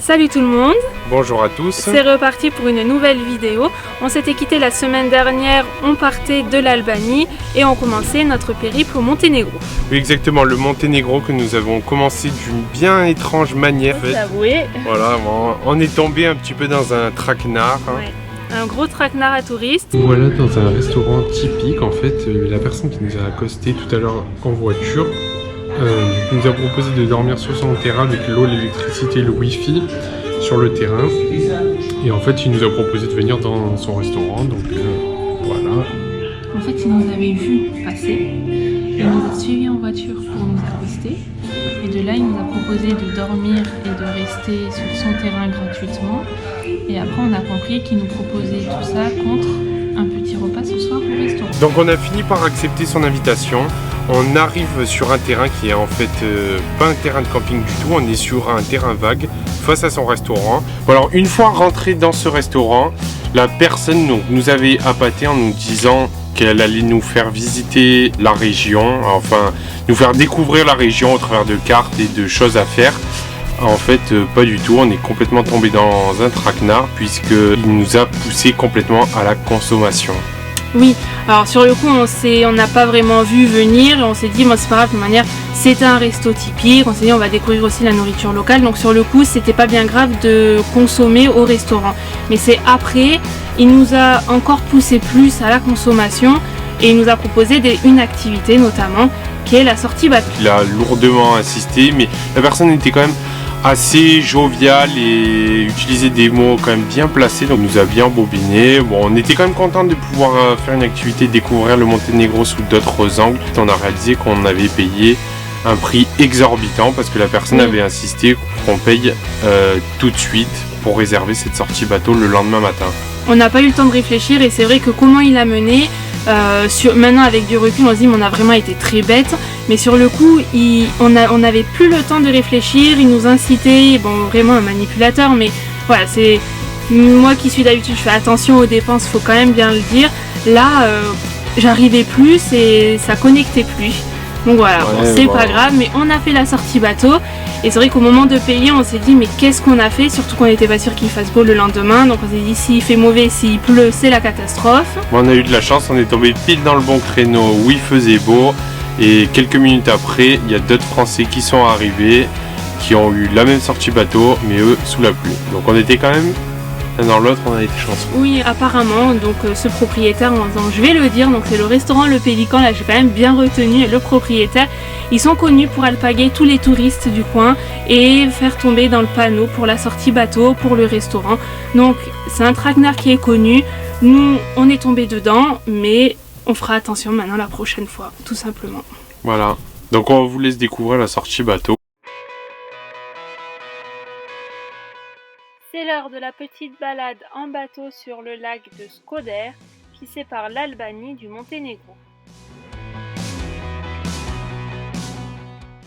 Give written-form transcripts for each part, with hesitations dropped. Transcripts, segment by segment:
Salut tout le monde, bonjour à tous. C'est reparti pour une nouvelle vidéo. On s'était quitté la semaine dernière, on partait de l'Albanie et on commençait notre périple au Monténégro. Oui, exactement, le Monténégro que nous avons commencé d'une bien étrange manière. Faut s'avouer. Voilà, on est tombé un petit peu dans un traquenard. Ouais. Un gros traquenard à touristes. Voilà, dans un restaurant typique, en fait, la personne qui nous a accosté tout à l'heure en voiture nous a proposé de dormir sur son terrain avec l'eau, l'électricité et le wifi sur le terrain. Et en fait, il nous a proposé de venir dans son restaurant, donc voilà. En fait, il nous avait vu passer, il nous a suivis en voiture pour nous accoster. Et de là, il nous a proposé de dormir et de rester sur son terrain gratuitement. Et après, on a compris qu'il nous proposait tout ça contre un petit repas ce soir au restaurant. Donc on a fini par accepter son invitation. On arrive sur un terrain qui est en fait pas un terrain de camping du tout, on est sur un terrain vague face à son restaurant. Bon, alors une fois rentré dans ce restaurant, la personne nous avait appâté en nous disant qu'elle allait nous faire visiter la région, enfin nous faire découvrir la région au travers de cartes et de choses à faire. En fait, pas du tout, on est complètement tombé dans un traquenard puisqu'il nous a poussé complètement à la consommation. Oui, alors sur le coup on n'a pas vraiment vu venir et on s'est dit bon, c'est pas grave, de toute manière c'était un resto typique, on s'est dit on va découvrir aussi la nourriture locale, donc sur le coup c'était pas bien grave de consommer au restaurant. Mais c'est après, il nous a encore poussé plus à la consommation et il nous a proposé une activité notamment qui est la sortie bateau. Il a lourdement insisté, mais la personne était quand même assez jovial et utilisait des mots quand même bien placés, donc nous a bien bobiné. Bon, on était quand même content de pouvoir faire une activité, découvrir le Monténégro sous d'autres angles. On a réalisé qu'on avait payé un prix exorbitant parce que la personne avait insisté qu'on paye tout de suite pour réserver cette sortie bateau le lendemain matin. On n'a pas eu le temps de réfléchir et c'est vrai que comment il a mené, maintenant avec du recul on se dit mais on a vraiment été très bête, mais sur le coup on n'avait plus le temps de réfléchir, il nous incitait, bon vraiment un manipulateur, mais voilà, c'est moi qui suis d'habitude, je fais attention aux dépenses, faut quand même bien le dire, là j'arrivais plus et ça connectait plus. Donc voilà, ouais, bon, c'est pas grave, mais on a fait la sortie bateau et c'est vrai qu'au moment de payer on s'est dit mais qu'est-ce qu'on a fait, surtout qu'on n'était pas sûr qu'il fasse beau le lendemain, donc on s'est dit s'il fait mauvais, s'il pleut, c'est la catastrophe. Bon, on a eu de la chance, on est tombé pile dans le bon créneau où il faisait beau et quelques minutes après il y a d'autres Français qui sont arrivés qui ont eu la même sortie bateau mais eux sous la pluie, donc on était quand même l'un dans l'autre, on a été chanceux. Oui, apparemment, donc ce propriétaire, je vais le dire, donc c'est le restaurant Le Pélican, là j'ai quand même bien retenu le propriétaire. Ils sont connus pour alpaguer tous les touristes du coin et faire tomber dans le panneau pour la sortie bateau, pour le restaurant. Donc c'est un traquenard qui est connu, nous on est tombé dedans, mais on fera attention maintenant la prochaine fois, tout simplement. Voilà, donc on vous laisse découvrir la sortie bateau. C'est l'heure de la petite balade en bateau sur le lac de Skoder qui sépare l'Albanie du Monténégro.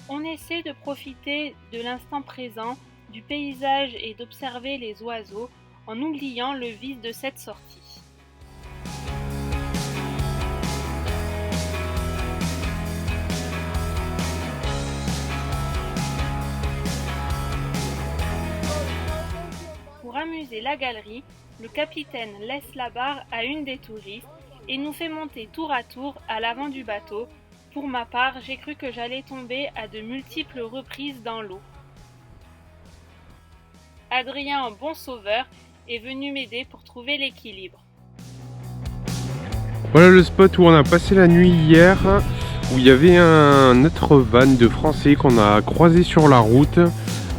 On essaie de profiter de l'instant présent, du paysage et d'observer les oiseaux en oubliant le vice de cette sortie. Pour amuser la galerie, le capitaine laisse la barre à une des touristes et nous fait monter tour à tour à l'avant du bateau. Pour ma part, j'ai cru que j'allais tomber à de multiples reprises dans l'eau. Adrien, un bon sauveur, est venu m'aider pour trouver l'équilibre. Voilà le spot où on a passé la nuit hier, où il y avait un autre van de Français qu'on a croisé sur la route.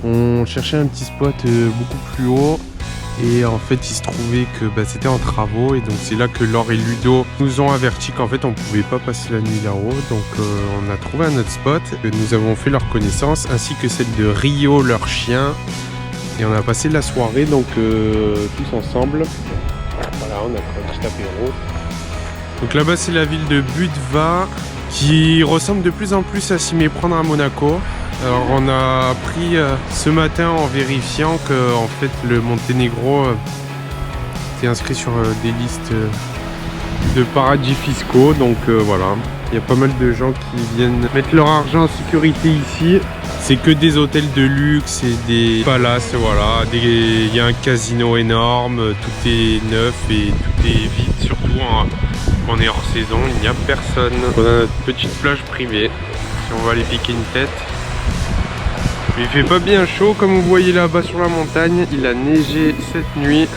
On cherchait un petit spot beaucoup plus haut et en fait il se trouvait que c'était en travaux et donc c'est là que Laure et Ludo nous ont averti qu'en fait on pouvait pas passer la nuit là-haut, donc on a trouvé un autre spot. Nous avons fait leur connaissance ainsi que celle de Rio, leur chien, et on a passé la soirée donc tous ensemble. Voilà, on a pris un petit apéro. Donc là-bas c'est la ville de Budva qui ressemble de plus en plus à s'y méprendre à Monaco. Alors on a appris ce matin en vérifiant que en fait le Monténégro était inscrit sur des listes de paradis fiscaux, donc voilà, il y a pas mal de gens qui viennent mettre leur argent en sécurité ici. c'est que des hôtels de luxe et des palaces, voilà. Il y a un casino énorme, tout est neuf et tout est vide, surtout quand on est hors saison, il n'y a personne. On a notre petite plage privée, si on va aller piquer une tête. Mais il fait pas bien chaud, comme vous voyez là-bas sur la montagne, il a neigé cette nuit.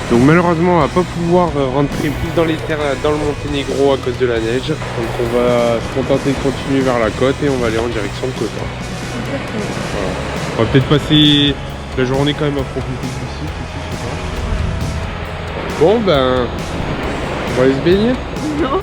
Donc malheureusement on va pas pouvoir rentrer plus dans les terres dans le Monténégro à cause de la neige. Donc on va se contenter de continuer vers la côte et on va aller en direction de Kotor. Voilà. On va peut-être passer la journée quand même à profiter du site ici, je sais pas. Bon ben, on va aller se baigner? Non.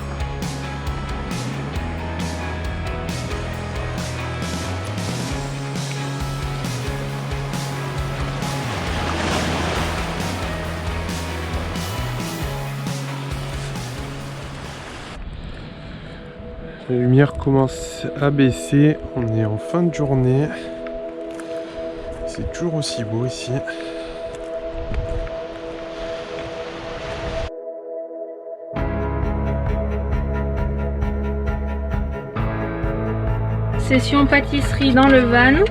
La lumière commence à baisser, on est en fin de journée. C'est toujours aussi beau ici. Session pâtisserie dans le van.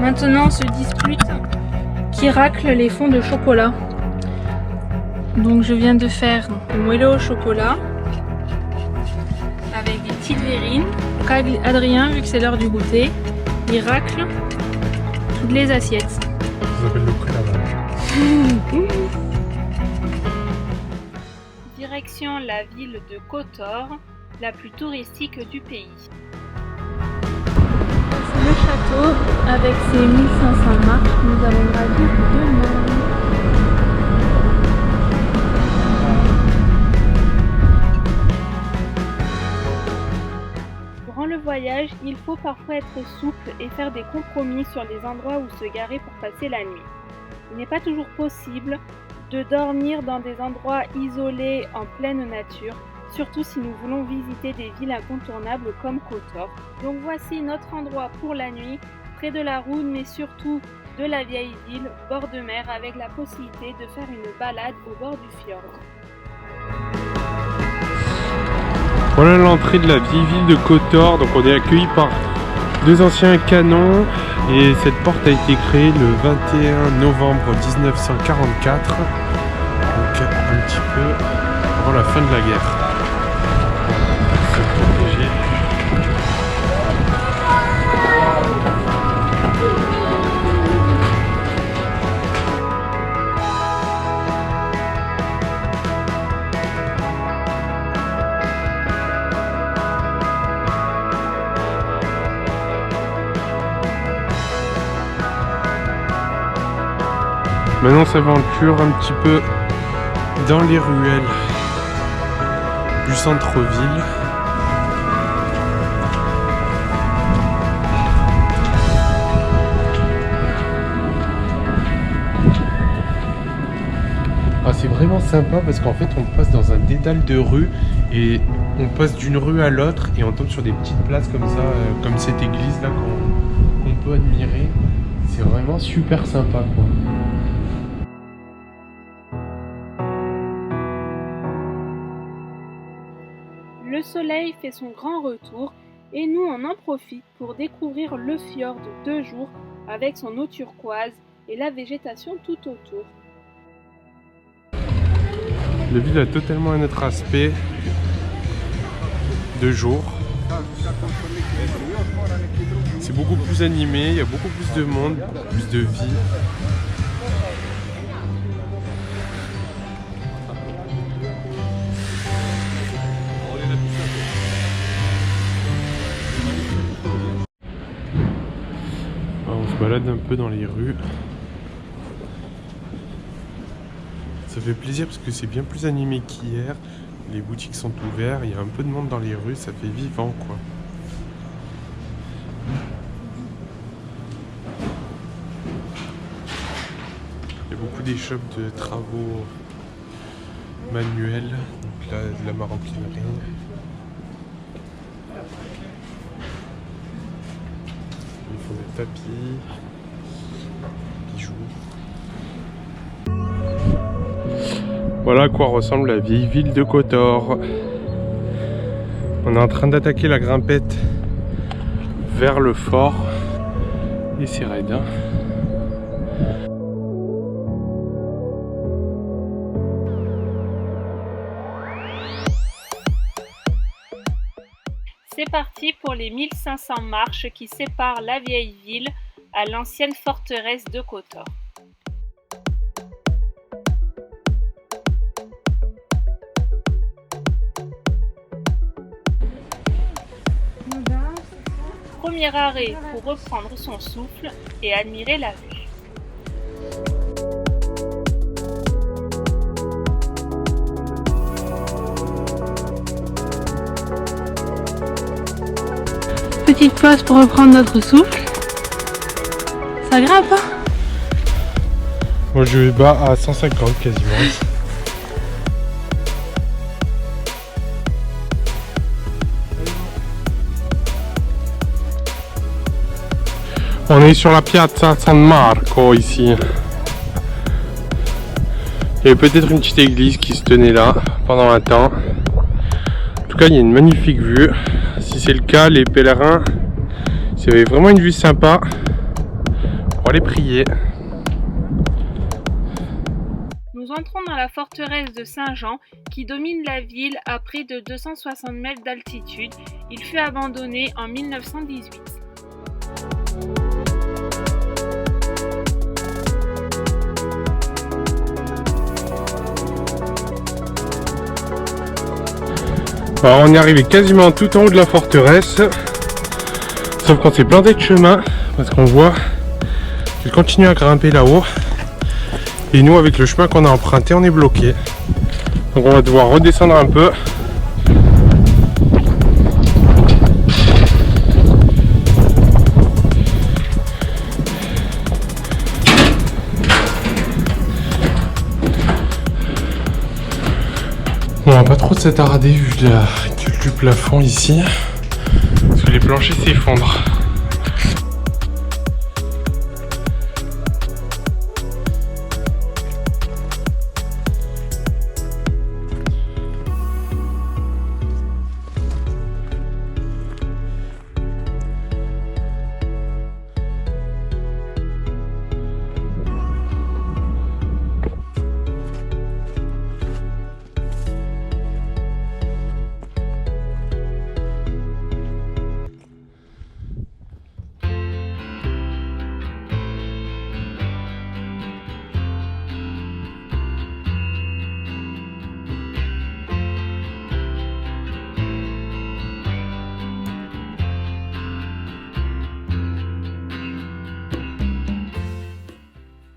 Maintenant on se dispute qui racle les fonds de chocolat. Donc je viens de faire le moelleux au chocolat avec des petites verrines. Donc Adrien, vu que c'est l'heure du goûter, il racle toutes les assiettes. Ça s'appelle le pré-lavage. Direction la ville de Kotor, la plus touristique du pays. C'est le château avec ses 1500 marches. Nous allons gravir demain. Durant le voyage, il faut parfois être souple et faire des compromis sur les endroits où se garer pour passer la nuit. Il n'est pas toujours possible de dormir dans des endroits isolés en pleine nature, surtout si nous voulons visiter des villes incontournables comme Kotor. Donc voici notre endroit pour la nuit, près de la route mais surtout de la vieille ville, bord de mer, avec la possibilité de faire une balade au bord du fjord. Voilà l'entrée de la vieille ville de Kotor. Donc on est accueilli par deux anciens canons et cette porte a été créée le 21 novembre 1944, donc un petit peu avant la fin de la guerre. Maintenant on s'aventure un petit peu dans les ruelles du centre-ville. Ah, c'est vraiment sympa parce qu'en fait on passe dans un dédale de rues et on passe d'une rue à l'autre et on tombe sur des petites places comme ça, comme cette église là qu'on peut admirer. C'est vraiment super sympa quoi. Le soleil fait son grand retour et nous on en profite pour découvrir le fjord de 2 jours avec son eau turquoise et la végétation tout autour. La ville a totalement un autre aspect de jour. C'est beaucoup plus animé, il y a beaucoup plus de monde, beaucoup plus de vie. On se balade un peu dans les rues. Ça fait plaisir parce que c'est bien plus animé qu'hier. Les boutiques sont ouvertes, il y a un peu de monde dans les rues, ça fait vivant quoi. Il y a beaucoup d'échoppes de travaux manuels, donc là de la maroquinerie. Ils font des tapis, bijoux. Voilà à quoi ressemble la vieille ville de Kotor. On est en train d'attaquer la grimpette vers le fort. Et c'est raide, hein. C'est parti pour les 1500 marches qui séparent la vieille ville à l'ancienne forteresse de Kotor. Premier arrêt pour reprendre son souffle et admirer la vue. Petite pause pour reprendre notre souffle. Ça grimpe, hein? Moi je vais bas à 150 quasiment. On est sur la piazza San Marco ici. Il y avait peut-être une petite église qui se tenait là pendant un temps. En tout cas, il y a une magnifique vue. Si c'est le cas, les pèlerins, s'il y avait vraiment une vue sympa pour aller prier. Nous entrons dans la forteresse de Saint-Jean qui domine la ville à près de 260 mètres d'altitude. Il fut abandonné en 1918. Alors on est arrivé quasiment tout en haut de la forteresse, sauf qu'on s'est planté de chemin parce qu'on voit qu'il continue à grimper là-haut et nous avec le chemin qu'on a emprunté on est bloqué, donc on va devoir redescendre un peu. On va pas trop s'attarder vu du plafond ici, parce que les planchers s'effondrent.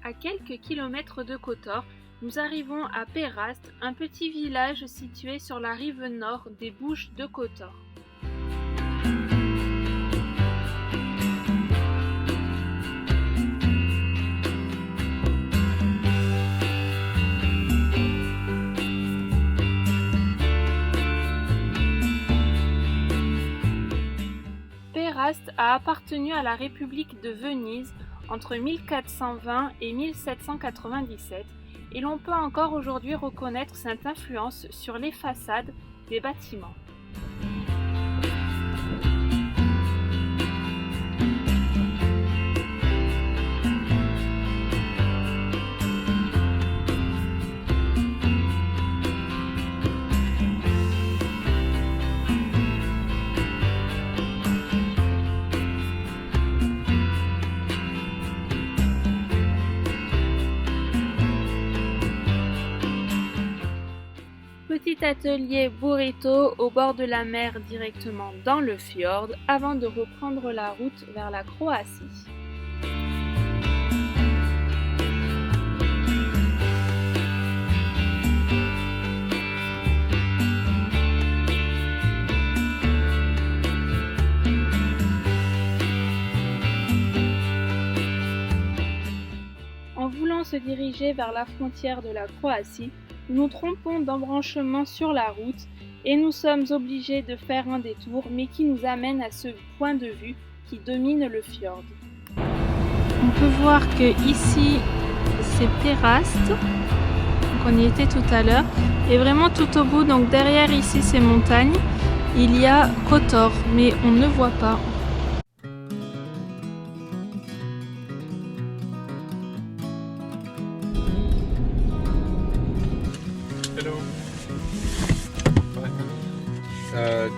À quelques kilomètres de Kotor, nous arrivons à Perast, un petit village situé sur la rive nord des Bouches de Kotor. Perast a appartenu à la République de Venise entre 1420 et 1797 et l'on peut encore aujourd'hui reconnaître cette influence sur les façades des bâtiments. Petit atelier burrito au bord de la mer directement dans le fjord avant de reprendre la route vers la Croatie. En voulant se diriger vers la frontière de la Croatie, nous nous trompons d'embranchement sur la route et nous sommes obligés de faire un détour mais qui nous amène à ce point de vue qui domine le fjord. On peut voir que ici c'est Perast, donc on y était tout à l'heure, et vraiment tout au bout, donc derrière ici ces montagnes, il y a Kotor mais on ne voit pas.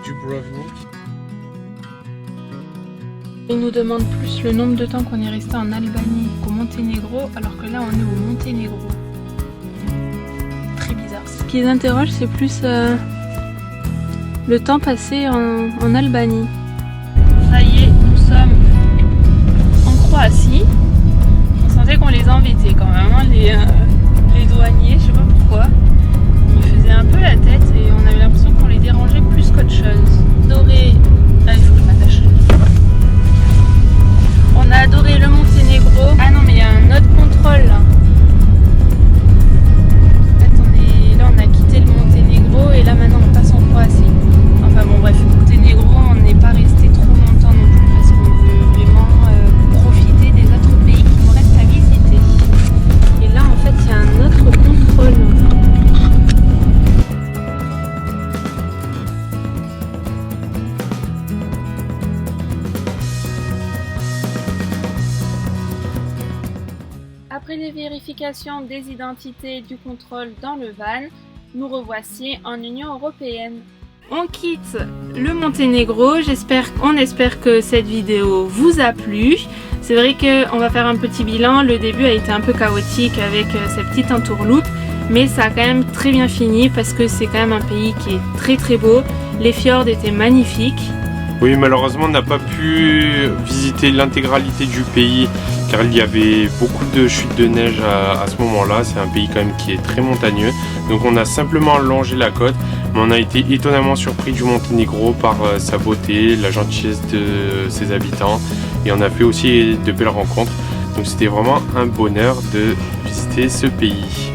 Dubrovnik. Il nous demande plus le nombre de temps qu'on est resté en Albanie qu'au Monténégro, alors que là on est au Monténégro. Très bizarre. Ce qui les interroge, c'est plus le temps passé en Albanie. Ça y est, nous sommes en Croatie. On sentait qu'on les embêtait quand même, hein, les douaniers, je sais pas pourquoi. Ils faisaient un peu la tête et on avait l'impression qu'on les dérangeait plus qu'autre chose. Doré. Ah, il faut que je m'attache. On a adoré le Monténégro. Ah non, mais il y a un autre contrôle là. Attendez, là on a quitté le Monténégro et là maintenant on passe en Croatie. Enfin bon, bref, Monténégro, on n'est pas resté trop longtemps non plus parce qu'on veut vraiment profiter des autres pays qui nous restent à visiter. Et là en fait, il y a un autre contrôle. Après les vérifications des identités du contrôle dans le van, nous revoici en Union Européenne. On quitte le Monténégro, on espère que cette vidéo vous a plu. C'est vrai qu'on va faire un petit bilan, le début a été un peu chaotique avec cette petite entourloupe, mais ça a quand même très bien fini parce que c'est quand même un pays qui est très très beau. Les fjords étaient magnifiques. Oui, malheureusement on n'a pas pu visiter l'intégralité du pays car il y avait beaucoup de chutes de neige à ce moment-là. C'est un pays quand même qui est très montagneux, donc on a simplement longé la côte, mais on a été étonnamment surpris du Monténégro par sa beauté, la gentillesse de ses habitants, et on a fait aussi de belles rencontres, donc c'était vraiment un bonheur de visiter ce pays.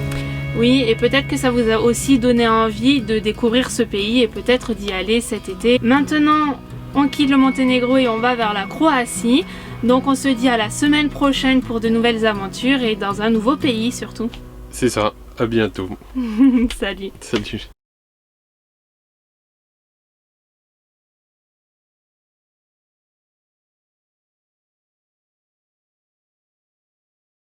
Oui, et peut-être que ça vous a aussi donné envie de découvrir ce pays et peut-être d'y aller cet été. Maintenant, on quitte le Monténégro et on va vers la Croatie. Donc on se dit à la semaine prochaine pour de nouvelles aventures et dans un nouveau pays surtout. C'est ça, à bientôt. Salut. Salut.